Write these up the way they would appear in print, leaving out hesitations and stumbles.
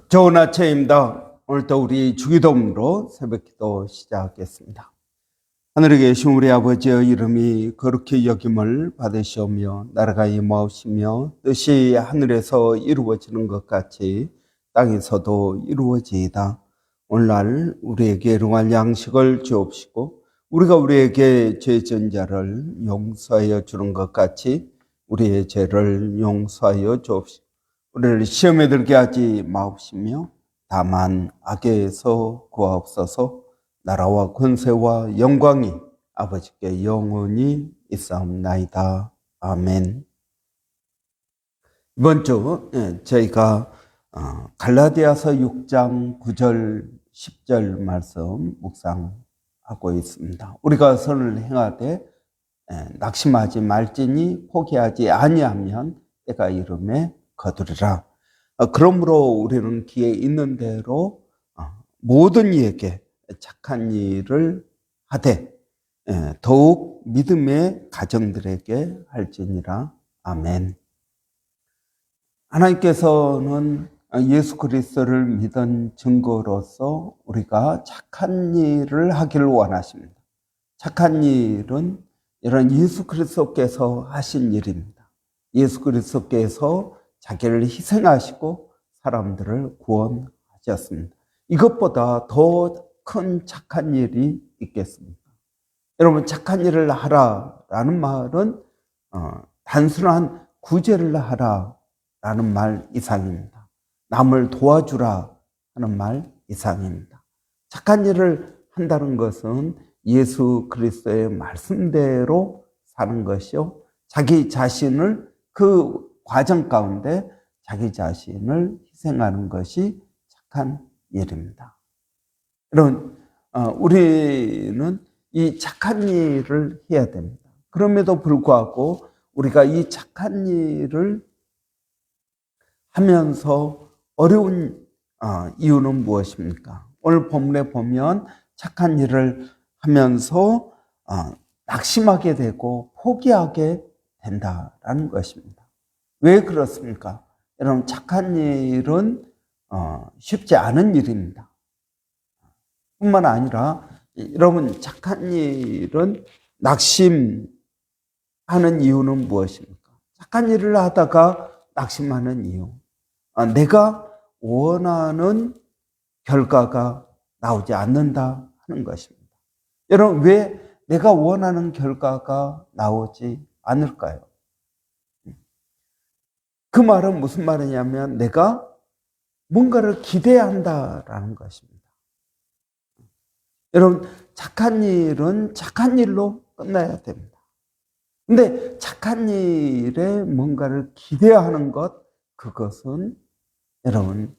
좋은 아침입니다. 오늘도 우리 주기도문으로 새벽기도 시작하겠습니다. 하늘에 계신 우리 아버지의 이름이 거룩히 여김을 받으시오며 나라가 임하옵시며 뜻이 하늘에서 이루어지는 것 같이 땅에서도 이루어지이다. 오늘날 우리에게 일용할 양식을 주옵시고 우리가 우리에게 죄 지은 자를 용서하여 주는 것 같이 우리의 죄를 용서하여 주옵시고 우리를 시험에 들게 하지 마옵시며 다만 악에서 구하옵소서. 나라와 권세와 영광이 아버지께 영원히 있사옵나이다. 아멘. 이번 주 저희가 갈라디아서 6장 9절 10절 말씀 묵상하고 있습니다. 우리가 선을 행하되 낙심하지 말지니 포기하지 아니하면 때가 이름에 거두리라. 그러므로 우리는 기회 있는 대로 모든 이에게 착한 일을 하되 더욱 믿음의 가정들에게 할지니라. 아멘. 하나님께서는 예수 그리스도를 믿은 증거로서 우리가 착한 일을 하기를 원하십니다. 착한 일은 이런 예수 그리스도께서 하신 일입니다. 예수 그리스도께서 자기를 희생하시고 사람들을 구원하셨습니다. 이것보다 더 큰 착한 일이 있겠습니까? 여러분, 착한 일을 하라라는 말은 단순한 구제를 하라라는 말 이상입니다. 남을 도와주라 하는 말 이상입니다. 착한 일을 한다는 것은 예수 그리스도의 말씀대로 사는 것이요, 자기 자신을 그 과정 가운데 자기 자신을 희생하는 것이 착한 일입니다. 여러분, 우리는 이 착한 일을 해야 됩니다. 그럼에도 불구하고 우리가 이 착한 일을 하면서 어려운 이유는 무엇입니까? 오늘 본문에 보면 착한 일을 하면서 낙심하게 되고 포기하게 된다라는 것입니다. 왜 그렇습니까? 여러분, 착한 일은 쉽지 않은 일입니다. 뿐만 아니라 여러분, 착한 일은 낙심하는 이유는 무엇입니까? 착한 일을 하다가 낙심하는 이유, 내가 원하는 결과가 나오지 않는다 하는 것입니다. 여러분, 왜 내가 원하는 결과가 나오지 않을까요? 그 말은 무슨 말이냐면 내가 뭔가를 기대한다라는 것입니다. 여러분, 착한 일은 착한 일로 끝나야 됩니다. 근데 착한 일에 뭔가를 기대하는 것, 그것은 여러분,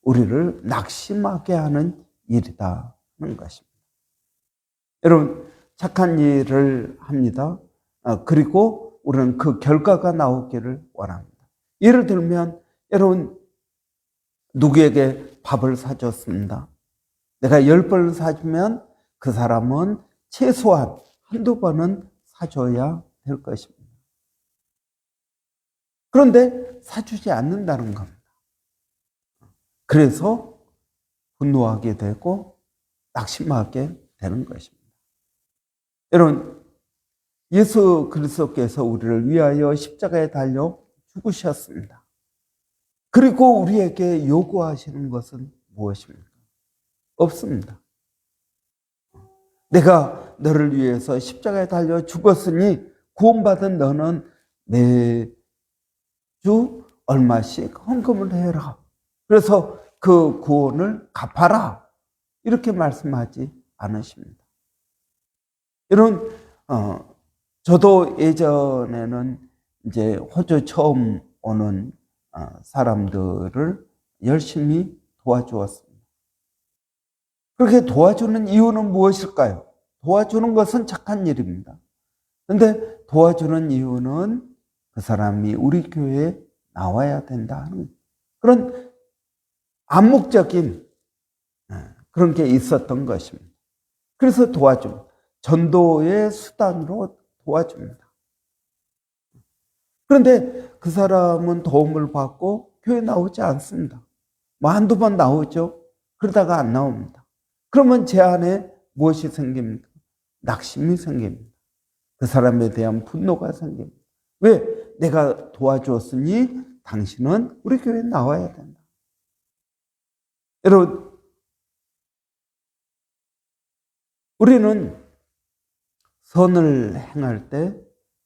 우리를 낙심하게 하는 일이다 하는 것입니다. 여러분, 착한 일을 합니다. 그리고 우리는 그 결과가 나오기를 원합니다. 예를 들면 여러분, 누구에게 밥을 사줬습니다. 내가 10번을 사주면 그 사람은 최소한 한두 번은 사줘야 될 것입니다. 그런데 사주지 않는다는 겁니다. 그래서 분노하게 되고 낙심하게 되는 것입니다. 여러분, 예수 그리스도께서 우리를 위하여 십자가에 달려 죽으셨습니다. 그리고 우리에게 요구하시는 것은 무엇입니까? 없습니다. 내가 너를 위해서 십자가에 달려 죽었으니 구원받은 너는 매주 얼마씩 헌금을 해라. 그래서 그 구원을 갚아라. 이렇게 말씀하지 않으십니다. 여러분, 저도 예전에는 이제 호주 처음 오는 사람들을 열심히 도와주었습니다. 그렇게 도와주는 이유는 무엇일까요? 도와주는 것은 착한 일입니다. 그런데 도와주는 이유는 그 사람이 우리 교회에 나와야 된다 하는 그런 암묵적인 그런 게 있었던 것입니다. 그래서 도와줍니다. 전도의 수단으로 도와줍니다. 그런데 그 사람은 도움을 받고 교회에 나오지 않습니다. 뭐 한두 번 나오죠. 그러다가 안 나옵니다. 그러면 제 안에 무엇이 생깁니까? 낙심이 생깁니다. 그 사람에 대한 분노가 생깁니다. 왜? 내가 도와주었으니 당신은 우리 교회에 나와야 된다. 여러분, 우리는 선을 행할 때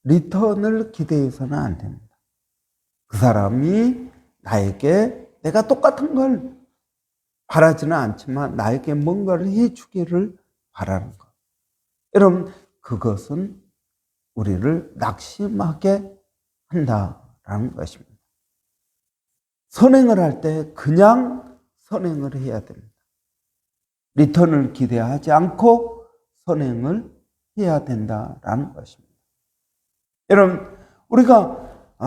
리턴을 기대해서는 안 됩니다. 그 사람이 나에게 내가 똑같은 걸 바라지는 않지만 나에게 뭔가를 해주기를 바라는 것. 여러분, 그것은 우리를 낙심하게 한다라는 것입니다. 선행을 할 때 그냥 선행을 해야 됩니다. 리턴을 기대하지 않고 선행을 해야 된다라는 것입니다. 여러분, 우리가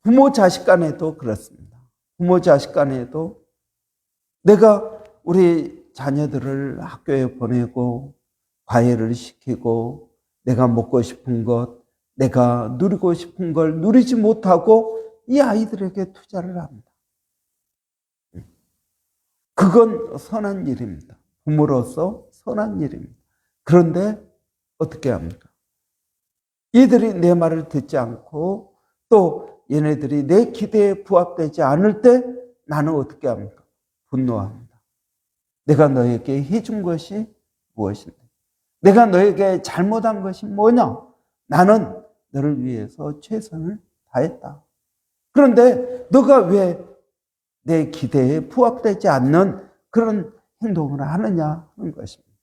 부모 자식 간에도 그렇습니다. 부모 자식 간에도 내가 우리 자녀들을 학교에 보내고 과외를 시키고 내가 먹고 싶은 것, 내가 누리고 싶은 걸 누리지 못하고 이 아이들에게 투자를 합니다. 그건 선한 일입니다. 부모로서 선한 일입니다. 그런데 어떻게 합니까? 이들이 내 말을 듣지 않고 또 얘네들이 내 기대에 부합되지 않을 때 나는 어떻게 합니까? 분노합니다. 내가 너에게 해준 것이 무엇인데? 내가 너에게 잘못한 것이 뭐냐? 나는 너를 위해서 최선을 다했다. 그런데 너가 왜 내 기대에 부합되지 않는 그런 행동을 하느냐 하는 것입니다.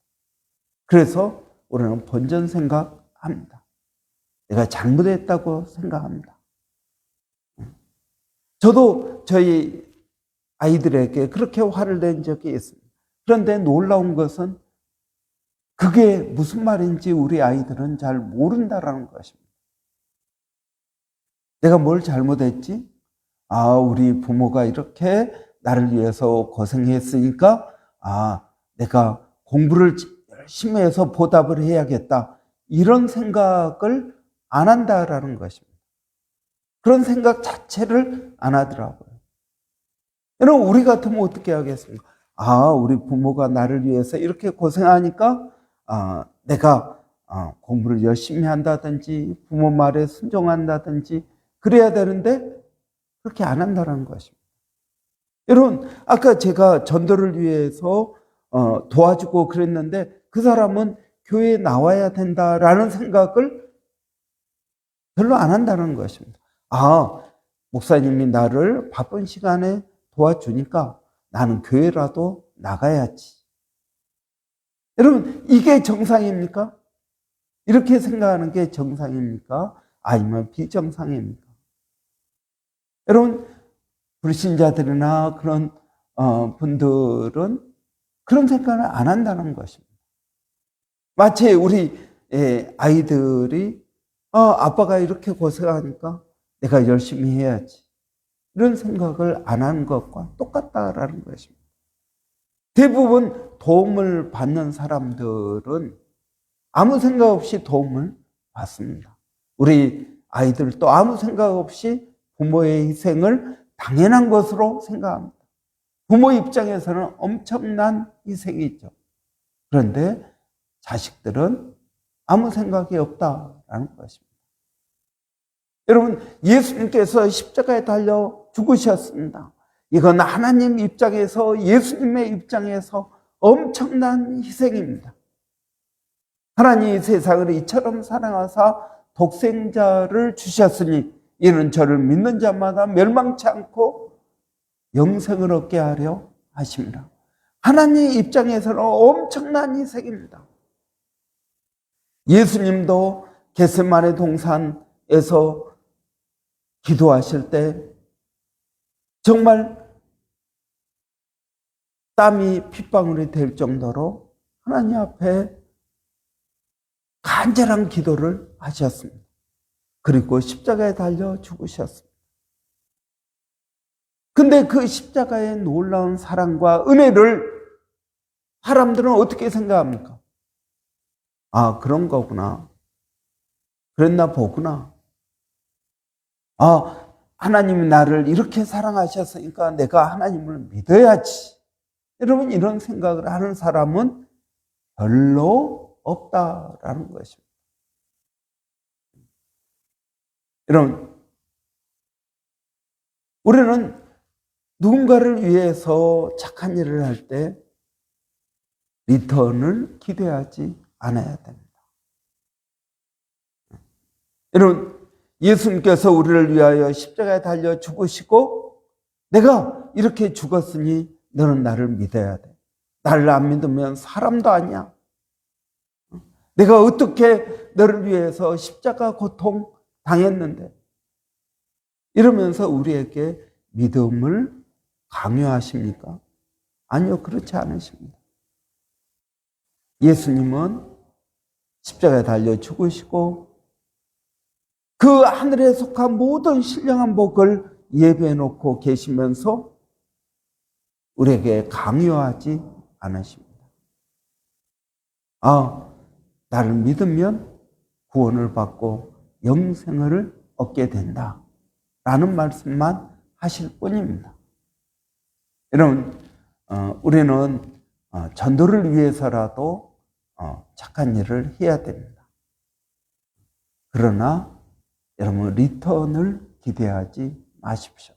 그래서 우리는 본전 생각합니다. 내가 잘못했다고 생각합니다. 저도 저희 아이들에게 그렇게 화를 낸 적이 있습니다. 그런데 놀라운 것은 그게 무슨 말인지 우리 아이들은 잘 모른다라는 것입니다. 내가 뭘 잘못했지? 우리 부모가 이렇게 나를 위해서 고생했으니까 내가 공부를 열심히 해서 보답을 해야겠다. 이런 생각을 안 한다라는 것입니다. 그런 생각 자체를 안 하더라고요. 여러분, 우리 같으면 어떻게 하겠습니까? 우리 부모가 나를 위해서 이렇게 고생하니까 내가 공부를 열심히 한다든지 부모 말에 순종한다든지 그래야 되는데 그렇게 안 한다는 것입니다. 여러분, 아까 제가 전도를 위해서 도와주고 그랬는데 그 사람은 교회에 나와야 된다라는 생각을 별로 안 한다는 것입니다. 목사님이 나를 바쁜 시간에 도와주니까 나는 교회라도 나가야지. 여러분, 이게 정상입니까? 이렇게 생각하는 게 정상입니까? 아니면 비정상입니까? 여러분, 불신자들이나 그런 분들은 그런 생각을 안 한다는 것입니다. 마치 우리 아이들이 아빠가 이렇게 고생하니까 내가 열심히 해야지. 이런 생각을 안 하는 것과 똑같다라는 것입니다. 대부분 도움을 받는 사람들은 아무 생각 없이 도움을 받습니다. 우리 아이들도 아무 생각 없이 부모의 희생을 당연한 것으로 생각합니다. 부모 입장에서는 엄청난 희생이죠. 그런데 자식들은 아무 생각이 없다라는 것입니다. 여러분, 예수님께서 십자가에 달려 죽으셨습니다. 이건 하나님 입장에서, 예수님의 입장에서 엄청난 희생입니다. 하나님이 세상을 이처럼 사랑하사 독생자를 주셨으니 이는 저를 믿는 자마다 멸망치 않고 영생을 얻게 하려 하십니다. 하나님 입장에서는 엄청난 희생입니다. 예수님도 겟세마네 동산에서 기도하실 때 정말 땀이 핏방울이 될 정도로 하나님 앞에 간절한 기도를 하셨습니다. 그리고 십자가에 달려 죽으셨습니다. 근데 그 십자가의 놀라운 사랑과 은혜를 사람들은 어떻게 생각합니까? 그런 거구나. 그랬나 보구나. 하나님이 나를 이렇게 사랑하셨으니까 내가 하나님을 믿어야지. 여러분, 이런 생각을 하는 사람은 별로 없다라는 것입니다. 여러분, 우리는 누군가를 위해서 착한 일을 할 때 리턴을 기대하지 않아야 됩니다. 여러분, 예수님께서 우리를 위하여 십자가에 달려 죽으시고 내가 이렇게 죽었으니 너는 나를 믿어야 돼. 나를 안 믿으면 사람도 아니야. 내가 어떻게 너를 위해서 십자가 고통 당했는데, 이러면서 우리에게 믿음을 강요하십니까? 아니요, 그렇지 않으십니다. 예수님은 십자가에 달려 죽으시고 그 하늘에 속한 모든 신령한 복을 예배해 놓고 계시면서 우리에게 강요하지 않으십니다. 나를 믿으면 구원을 받고 영생을 얻게 된다 라는 말씀만 하실 뿐입니다. 여러분, 우리는 전도를 위해서라도 착한 일을 해야 됩니다. 그러나 여러분, 리턴을 기대하지 마십시오.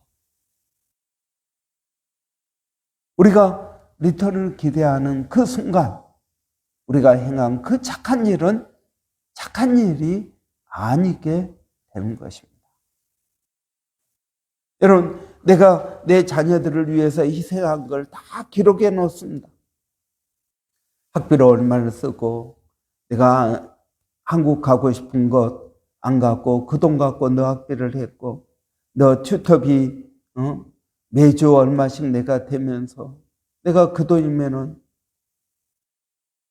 우리가 리턴을 기대하는 그 순간 우리가 행한 그 착한 일은 착한 일이 아니게 되는 것입니다. 여러분, 내가 내 자녀들을 위해서 희생한 걸 다 기록해 놓습니다. 학비를 얼마를 쓰고, 내가 한국 가고 싶은 것 안 가고 그 돈 갖고 너 학비를 했고, 너 튜터비 매주 얼마씩 내가 대면서 내가 그 돈이면은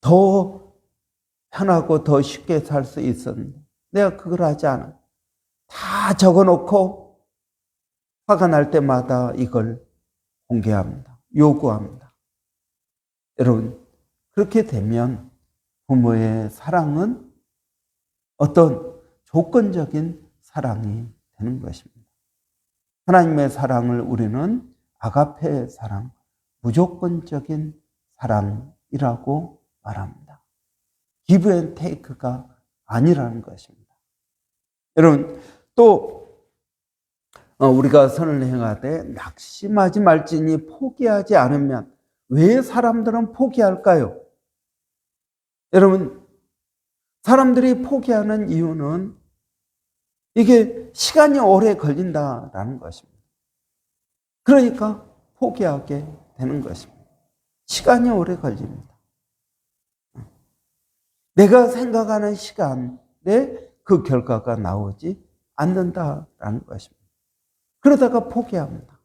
더 편하고 더 쉽게 살 수 있었는데 내가 그걸 하지 않아. 다 적어놓고 화가 날 때마다 이걸 공개합니다. 요구합니다. 여러분, 그렇게 되면 부모의 사랑은 어떤 조건적인 사랑이 되는 것입니다. 하나님의 사랑을 우리는 아가페의 사랑, 무조건적인 사랑이라고 말합니다. give and take가 아니라는 것입니다. 여러분, 또 우리가 선을 행하되 낙심하지 말지니 포기하지 않으면, 왜 사람들은 포기할까요? 여러분, 사람들이 포기하는 이유는 이게 시간이 오래 걸린다라는 것입니다. 그러니까 포기하게 되는 것입니다. 시간이 오래 걸립니다. 내가 생각하는 시간에 그 결과가 나오지 않는다라는 것입니다. 그러다가 포기합니다.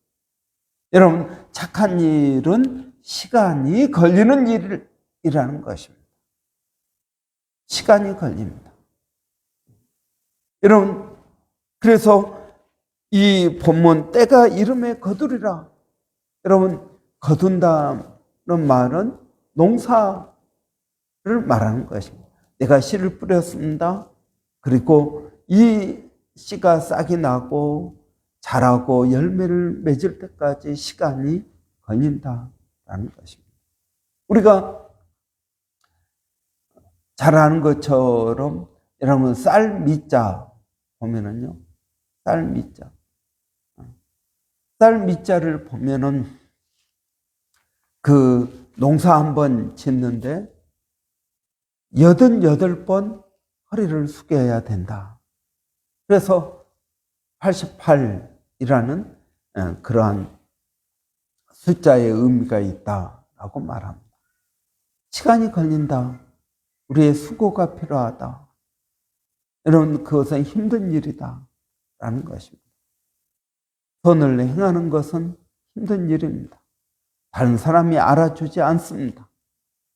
여러분, 착한 일은 시간이 걸리는 일이라는 것입니다. 시간이 걸립니다. 여러분, 그래서 이 본문 때가 이름에 거두리라. 여러분, 거둔다는 말은 농사를 말하는 것입니다. 내가 씨를 뿌렸습니다. 그리고 이 씨가 싹이 나고 자라고 열매를 맺을 때까지 시간이 걸린다라는 것입니다. 우리가 잘 아는 것처럼 여러분, 쌀 밑자 보면은요, 쌀 밑자를 보면은 그 농사 한번 짓는데 88번 허리를 숙여야 된다. 그래서 88이라는 그러한 숫자의 의미가 있다라고 말합니다. 시간이 걸린다. 우리의 수고가 필요하다. 여러분, 그것은 힘든 일이다 라는 것입니다. 선을 행하는 것은 힘든 일입니다. 다른 사람이 알아주지 않습니다.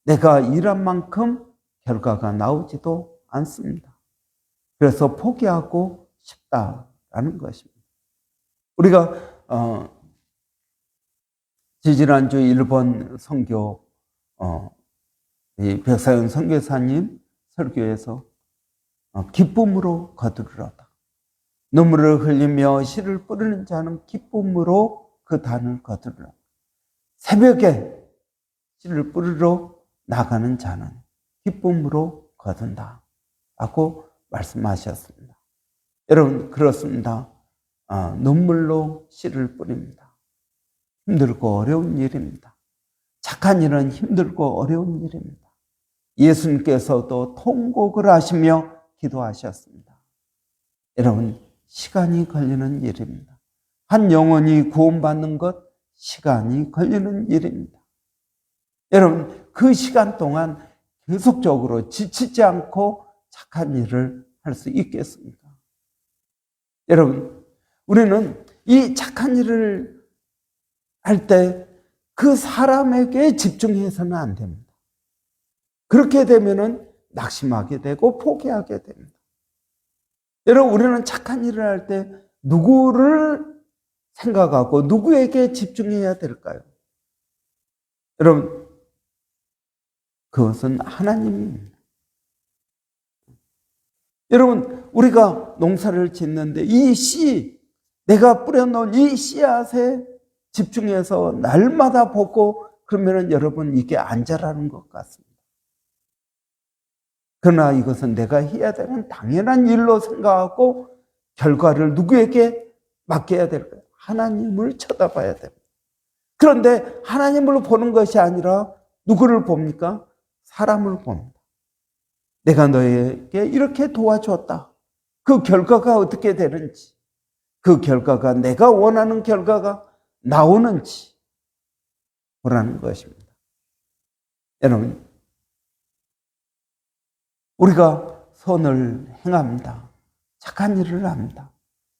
내가 일한 만큼 결과가 나오지도 않습니다. 그래서 포기하고 싶다라는 것입니다. 우리가 지지난주 일본 선교 이 백사연 선교사님 설교에서 기쁨으로 거두리로다. 눈물을 흘리며 씨를 뿌리는 자는 기쁨으로 그 단을 거두리라. 새벽에 씨를 뿌리러 나가는 자는 기쁨으로 거둔다 라고 말씀하셨습니다. 여러분, 그렇습니다. 눈물로 씨를 뿌립니다. 힘들고 어려운 일입니다. 착한 일은 힘들고 어려운 일입니다. 예수님께서도 통곡을 하시며 기도하셨습니다. 여러분, 시간이 걸리는 일입니다. 한 영혼이 구원받는 것, 시간이 걸리는 일입니다. 여러분, 그 시간 동안 계속적으로 지치지 않고 착한 일을 할 수 있겠습니까? 여러분, 우리는 이 착한 일을 할 때 그 사람에게 집중해서는 안 됩니다. 그렇게 되면은 낙심하게 되고 포기하게 됩니다. 여러분, 우리는 착한 일을 할 때 누구를 생각하고 누구에게 집중해야 될까요? 여러분, 그것은 하나님입니다. 여러분, 우리가 농사를 짓는데 이 씨, 내가 뿌려놓은 이 씨앗에 집중해서 날마다 보고 그러면 여러분 이게 안 자라는 것 같습니다. 그러나 이것은 내가 해야 되는 당연한 일로 생각하고 결과를 누구에게 맡겨야 될까요? 하나님을 쳐다봐야 됩니다. 그런데 하나님을 보는 것이 아니라 누구를 봅니까? 사람을 봅니다. 내가 너에게 이렇게 도와줬다. 그 결과가 어떻게 되는지, 그 결과가 내가 원하는 결과가 나오는지 보라는 것입니다. 여러분, 우리가 선을 행합니다. 착한 일을 합니다.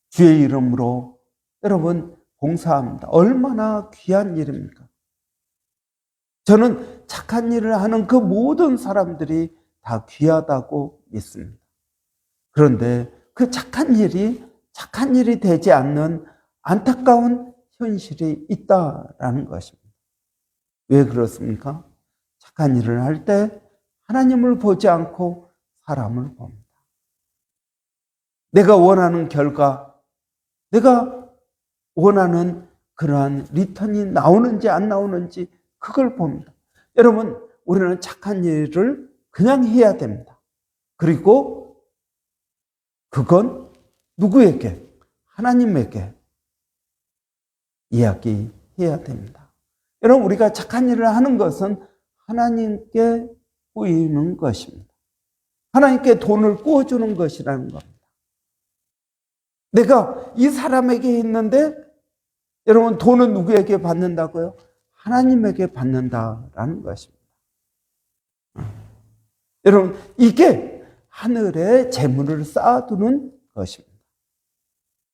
주의 이름으로 여러분 봉사합니다. 얼마나 귀한 일입니까? 저는 착한 일을 하는 그 모든 사람들이 다 귀하다고 믿습니다. 그런데 그 착한 일이 되지 않는 안타까운 현실이 있다라는 것입니다. 왜 그렇습니까? 착한 일을 할 때 하나님을 보지 않고 사람을 봅니다. 내가 원하는 결과, 내가 원하는 그러한 리턴이 나오는지 안 나오는지 그걸 봅니다. 여러분, 우리는 착한 일을 그냥 해야 됩니다. 그리고 그건 누구에게? 하나님에게 이야기해야 됩니다. 여러분, 우리가 착한 일을 하는 것은 하나님께 보이는 것입니다. 하나님께 돈을 구워주는 것이라는 겁니다. 내가 이 사람에게 했는데 여러분, 돈은 누구에게 받는다고요? 하나님에게 받는다라는 것입니다. 여러분, 이게 하늘에 재물을 쌓아두는 것입니다.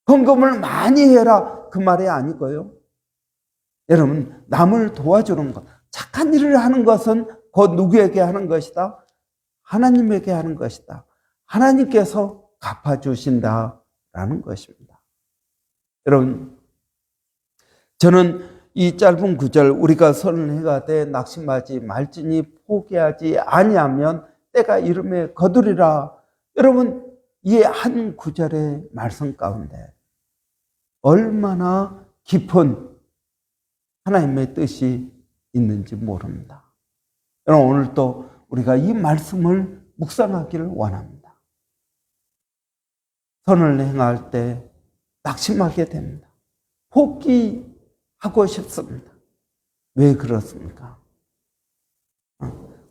헌금을 많이 해라 그 말이 아니고요. 여러분, 남을 도와주는 것, 착한 일을 하는 것은 곧 누구에게 하는 것이다? 하나님에게 하는 것이다. 하나님께서 갚아주신다라는 것입니다. 여러분, 저는 이 짧은 구절, 우리가 선을 행하되 낙심하지 말지니 포기하지 아니하면 때가 이름에 거두리라. 여러분, 이 한 구절의 말씀 가운데 얼마나 깊은 하나님의 뜻이 있는지 모릅니다. 여러분, 오늘 또 우리가 이 말씀을 묵상하기를 원합니다. 선을 행할 때 낙심하게 됩니다. 포기하고 싶습니다. 왜 그렇습니까?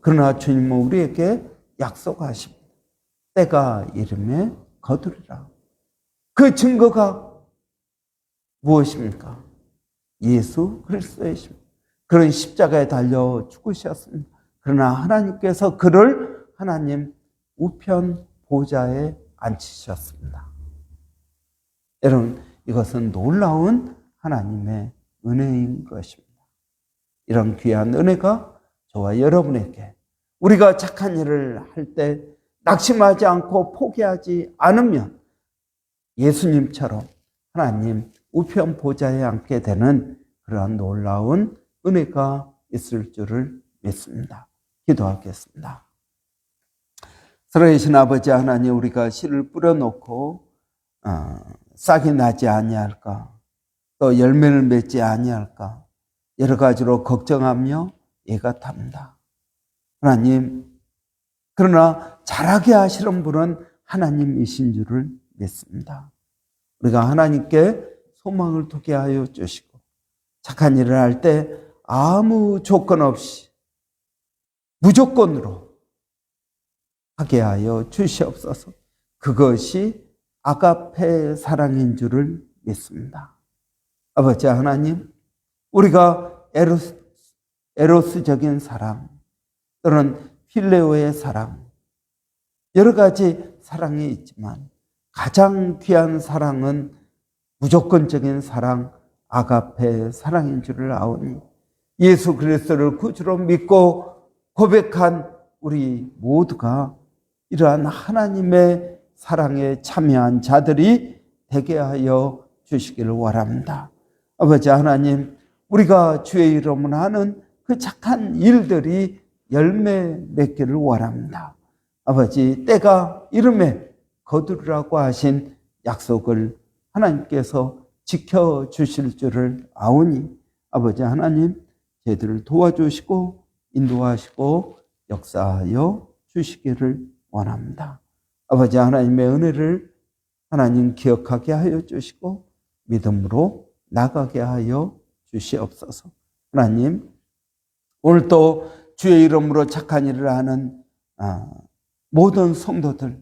그러나 주님은 우리에게 약속하십니다. 때가 이름에 거두리라. 그 증거가 무엇입니까? 예수 그리스도이십니다. 그런 십자가에 달려 죽으셨습니다. 그러나 하나님께서 그를 하나님 우편 보좌에 앉히셨습니다. 여러분, 이것은 놀라운 하나님의 은혜인 것입니다. 이런 귀한 은혜가 저와 여러분에게 우리가 착한 일을 할 때 낙심하지 않고 포기하지 않으면 예수님처럼 하나님 우편 보좌에 앉게 되는 그러한 놀라운 은혜가 있을 줄을 믿습니다. 기도하겠습니다. 살아계신 아버지 하나님, 우리가 씨를 뿌려놓고 싹이 나지 아니할까, 또 열매를 맺지 아니할까, 여러 가지로 걱정하며 애가 탑니다. 하나님, 그러나 자라게 하시는 분은 하나님이신 줄을 믿습니다. 우리가 하나님께 소망을 두게 하여 주시고, 착한 일을 할 때 아무 조건 없이 무조건으로 하게 하여 주시옵소서. 그것이 아가페 사랑인 줄을 믿습니다. 아버지 하나님, 우리가 에로스적인 사랑 또는 필레오의 사랑, 여러 가지 사랑이 있지만 가장 귀한 사랑은 무조건적인 사랑, 아가페 사랑인 줄을 아오니 예수 그리스도를 구주로 믿고 고백한 우리 모두가 이러한 하나님의 사랑에 참여한 자들이 되게 하여 주시기를 원합니다. 아버지 하나님, 우리가 주의 이름으로 하는 그 착한 일들이 열매 맺기를 원합니다. 아버지, 때가 이름에 거두리라고 하신 약속을 하나님께서 지켜주실 줄을 아오니 아버지 하나님, 저희들을 도와주시고 인도하시고 역사하여 주시기를 원합니다. 아버지 하나님의 은혜를 하나님 기억하게 하여 주시고 믿음으로 나가게 하여 주시옵소서. 하나님, 오늘 또 주의 이름으로 착한 일을 하는 모든 성도들,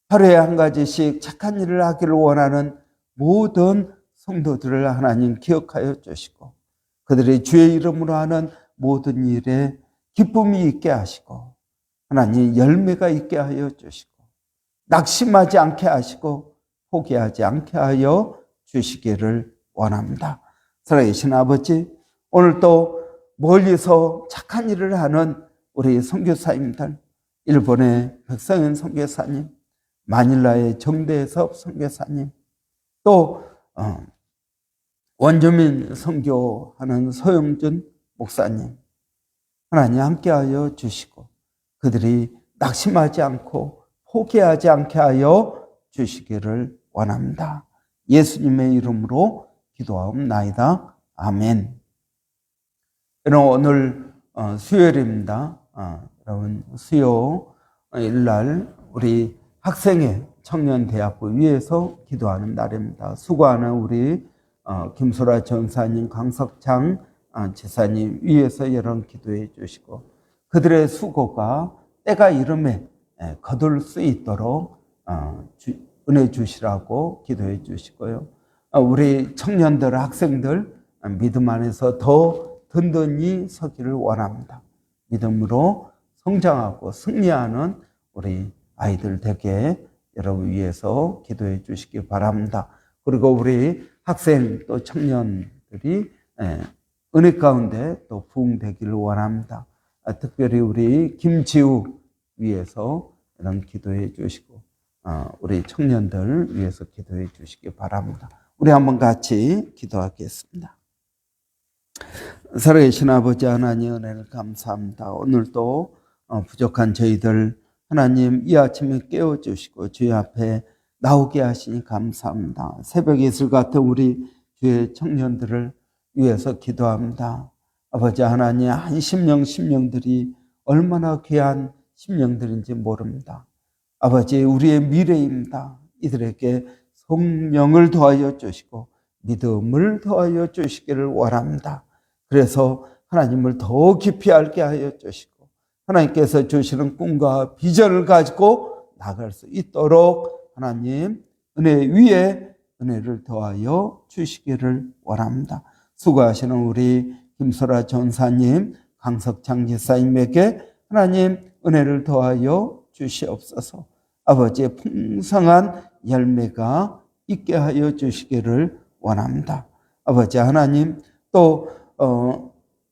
하루에 한 가지씩 착한 일을 하기를 원하는 모든 성도들을 하나님 기억하여 주시고 그들이 주의 이름으로 하는 모든 일에 기쁨이 있게 하시고 하나님 열매가 있게 하여 주시고 낙심하지 않게 하시고 포기하지 않게 하여 주시기를 원합니다. 살아계신 아버지, 오늘 또 멀리서 착한 일을 하는 우리 선교사님들, 일본의 백성현 선교사님, 마닐라의 정대섭 선교사님, 또 원주민 선교하는 서영준 목사님, 하나님 함께하여 주시고 그들이 낙심하지 않고 포기하지 않게 하여 주시기를 원합니다. 예수님의 이름으로 기도하옵나이다. 아멘. 여러분, 오늘 수요일입니다. 여러분, 수요일날 우리 학생회 청년대학부 위해서 기도하는 날입니다. 수고하는 우리 김소라 전사님, 강석창 지사님 위해서 여러분 기도해 주시고 그들의 수고가 때가 이름에 거둘 수 있도록 은혜 주시라고 기도해 주시고요. 우리 청년들, 학생들 믿음 안에서 더 든든히 서기를 원합니다. 믿음으로 성장하고 승리하는 우리 아이들 되게 여러분 위해서 기도해 주시기 바랍니다. 그리고 우리 학생 또 청년들이 은혜 가운데 또 부흥되기를 원합니다. 특별히 우리 김지우 위해서 이런 기도해 주시고 우리 청년들 위해서 기도해 주시기 바랍니다. 우리 한번 같이 기도하겠습니다. 살아계신 아버지 하나님, 은혜를 감사합니다. 오늘도 부족한 저희들 하나님 이 아침에 깨워주시고 주의 앞에 나오게 하시니 감사합니다. 새벽 이슬 같은 우리 주의 청년들을 위해서 기도합니다. 아버지 하나님, 한 심령들이 얼마나 귀한 심령들인지 모릅니다. 아버지, 우리의 미래입니다. 이들에게 성령을 더하여 주시고 믿음을 더하여 주시기를 원합니다. 그래서 하나님을 더 깊이 알게 하여 주시고 하나님께서 주시는 꿈과 비전을 가지고 나갈 수 있도록 하나님 은혜 위에 은혜를 더하여 주시기를 원합니다. 수고하시는 우리 김소라 전사님, 강석창 지사님에게 하나님 은혜를 더하여 주시옵소서. 아버지의 풍성한 열매가 있게 하여 주시기를 원합니다. 아버지 하나님, 또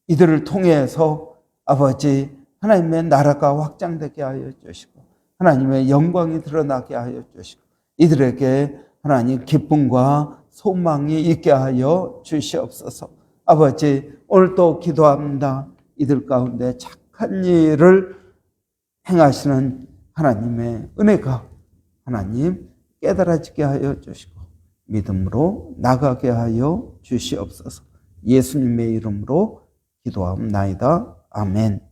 이들을 통해서 아버지 하나님의 나라가 확장되게 하여 주시고 하나님의 영광이 드러나게 하여 주시고 이들에게 하나님 기쁨과 소망이 있게 하여 주시옵소서. 아버지, 오늘 또 기도합니다. 이들 가운데 착한 일을 행하시는 하나님의 은혜가 하나님 깨달아지게 하여 주시고 믿음으로 나가게 하여 주시옵소서. 예수님의 이름으로 기도하옵나이다. 아멘.